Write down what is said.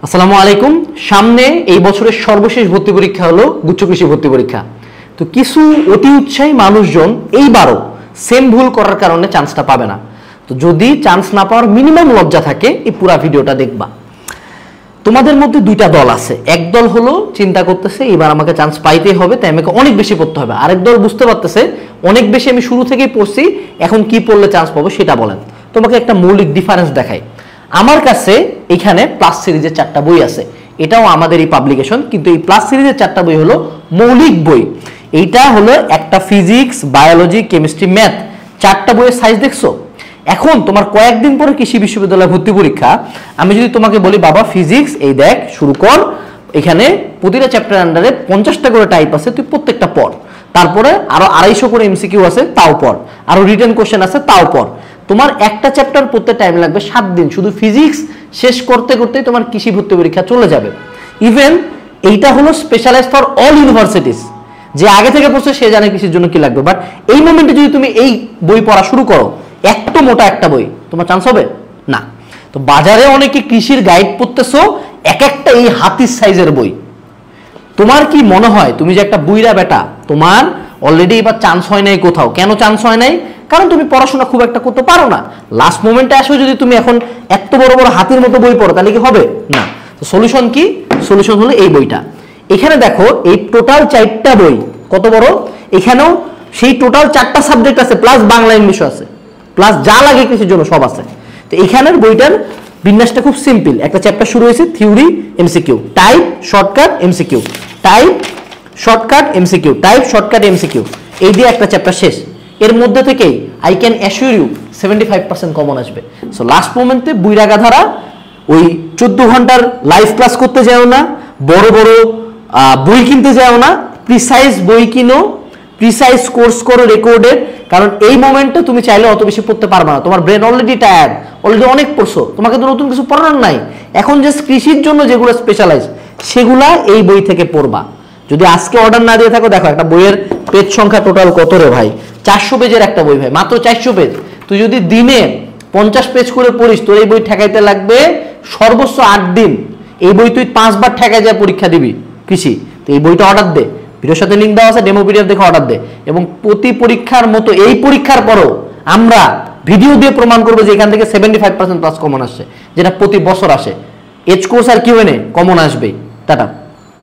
আসসালামু আলাইকুম। সামনে এই বছরের সর্বশেষ ভর্তি পরীক্ষা হলো গুচ্ছ কৃষি ভর্তি পরীক্ষা। তো কিছু অতি উৎসাহী মানুষজন এইবারও সেম ভুল করার কারণে চান্সটা পাবে না। তো যদি চান্স না পাওয়ার মিনিমাম লজ্জা থাকে এই পুরো ভিডিওটা দেখবা। তোমাদের মধ্যে দুইটা দল আছে, এক দল হলো চিন্তা করতেছে এবার আমাকে চান্স পাইতেই হবে, তাই আমাকে অনেক বেশি পড়তে হবে। আরেক দল বুঝতে পারতেছে অনেক বেশি আমি শুরু থেকেই পড়ছি, এখন কি পড়লে চান্স পাবো সেটা বলেন। তোমাকে একটা মৌলিক ডিফারেন্স দেখাই। আমার কাছে এখানে প্লাস সিরিজের 4টা বই আছে, এটাও আমাদের এই পাবলিকেশন, কিন্তু এই প্লাস সিরিজের 4টা বই হলো মৌলিক বই। এইটা হলো একটা ফিজিক্স, বায়োলজি, কেমিস্ট্রি, ম্যাথ, 4টা বইয়ের সাইজ দেখছো? এখন তোমার কয়েকদিন পরে কৃষি বিশ্ববিদ্যালয় ভর্তি পরীক্ষা, আমি যদি তোমাকে বলি বাবা ফিজিক্স এই দেখ শুরু কর, এখানে প্রতিটা চ্যাপ্টার আন্ডারে 50টা করে টাইপ আছে, তুই প্রত্যেকটা পড়, তারপরে আরো 250 করে এমসিকিউ আছে তাও পড়, আরো রিটেন কোশ্চেন আছে তাও পড়। তোমার একটা চ্যাপ্টার পড়তে টাইম লাগবে 7 দিন, শুধু ফিজিক্স শেষ করতে করতেই তোমার কৃষি ভর্তি পরীক্ষা চলে যাবে। ইভেন এইটা হলো স্পেশালাইজড ফর অল ইউনিভার্সিটিস, যে আগে থেকে পড়ছে সে জানে কৃষির জন্য কি লাগবে। বাট এই মোমেন্টে যদি তুমি এই বই পড়া শুরু করো, এত মোটা একটা বই, তোমার চান্স হবে না। তো বাজারে অনেকে কৃষির গাইড পড়তেছো, এক একটা এই হাতির সাইজের বই। তোমার কি মনে হয় তুমি যে একটা বুইরা বেটা, তোমার অলরেডি এবার চান্স হয় নাই কোথাও? কেন চান্স হয় নাই? কারণ তুমি পড়াশোনা খুব একটা করতে পারো না। লাস্ট মোমেন্টে আসো যদি তুমি এখন এত বড় বড় হাতির মতো বই পড়ো, তাহলে কি হবে? না। তো সলিউশন কি? সলিউশন হলো এই বইটা। এখানে দেখো এই টোটাল 4টা বই কত বড়, এখানেও সেই টোটাল 4টা সাবজেক্ট আছে, প্লাস বাংলা ইংলিশ আছে, প্লাস যা লাগে কৃষির জন্য সব আছে। তো এখানের বইটার বিন্যাসটা খুব সিম্পল। একটা চ্যাপ্টার শুরু হয়েছে theory, MCQ, type, shortcut, MCQ, type, shortcut, MCQ, type, shortcut, MCQ, এই দিয়ে একটা চ্যাপ্টার শেষ। এর মধ্যে থেকেই I can assure you 75% common আসবে। সো লাস্ট মোমেন্টে বুইরাগা ধারা ওই 14 ঘন্টার লাইভ ক্লাস করতে যাও না, বড় বড় বই কিনতে যাও না, প্রিসাইজ বই কিনো, প্রিসাইজ কোর্স করো রেকর্ডেড। কারণ এই মোমেন্টে তুমি চাইলে অত বেশি পড়তে পারবে না, তোমার ব্রেন অলরেডি টায়ার্ড, অলরেডি অনেক পড়ছো, তোমাকে তো নতুন কিছু পড়ানোর নাই। এখন যে কৃষির জন্য যেগুলো স্পেশালাইজ সেগুলা এই বই থেকে পড়বা। যদি আজকে অর্ডার না দিয়ে থাকো, দেখো একটা বইয়ের পেজ সংখ্যা টোটাল কত রে ভাই, 400 পেজের একটা বই ভাই, মাত্র 400 পেজ। তুই যদি দিনে 50 পেজ করে পড়িস, তোর এই বই ঠেকাইতে লাগবে সর্বোচ্চ 8 দিন। এই বই তুই 5 বার ঠেকাই যায় পরীক্ষা দিবি কৃষি। তো এই বইটা অর্ডার দে, ভিডিওর সাথে লিঙ্ক দেওয়া আছে, ডেমো পিডিএফ দেখে অর্ডার দে। এবং প্রতি পরীক্ষার মতো এই পরীক্ষার পরও আমরা ভিডিও দিয়ে প্রমাণ করবো যে এখান থেকে 75% প্লাস কমন আসছে, যেটা প্রতি বছর আসে। এজ কোর্স আর কিউএনএ কমন আসবেই। টাটা।